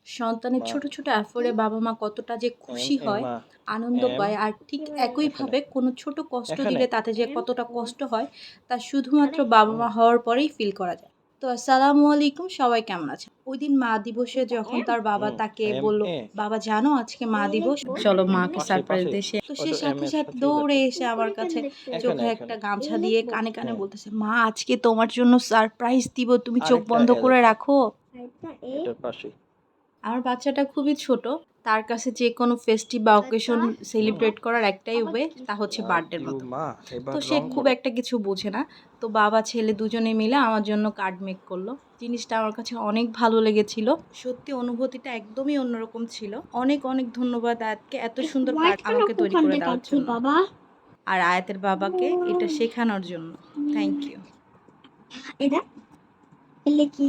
সন্তানের ছোট ছোট এফোর্টে বাবা মা কতটা যে খুশি হয়, আনন্দ পায়, আর ঠিক একইভাবে কোনো ছোট কষ্ট দিলে তাতে যে কতটা কষ্ট হয় তা শুধুমাত্র বাবা মা হওয়ার পরেই ফিল করা যায়। তো আসসালামু আলাইকুম, সবাই কেমন আছেন? ওই দিন মা দিবসে যখন তার বাবা তাকে বলল, বাবা জানো আজকে মা দিবস, চলো মাকে সারপ্রাইজ দিয়ে, তো সে সাথে সাথে দৌড়ে এসে আমার কাছে চোখে একটা গামছা দিয়ে কানে কানে বলতেছে, মা আজকে তোমার জন্য সারপ্রাইজ দিব, তুমি চোখ বন্ধ করে রাখো। আমার বাচ্চাটা খুবই ছোট, তার কাছে যে কোনো ফেস্টিভ বা অকেশন সেলিব্রেট করার একটাই ওয়ে, তা হচ্ছে বার্থডের মতো। তো সে খুব একটা কিছু বোঝে না। তো বাবা ছেলে দুজনে মিলে আমার জন্য কার্ড মেক করলো। জিনিসটা আমার কাছে অনেক ভালো লেগেছিল। সত্যি অনুভূতিটা একদমই অন্যরকম ছিল। অনেক অনেক ধন্যবাদ আয়াতকে এত সুন্দর কার্ড আমাকে তৈরি করে দেওয়ার জন্য, আর আয়াতের বাবাকে এটা শেখানোর জন্য। Thank you. এটা এলে কি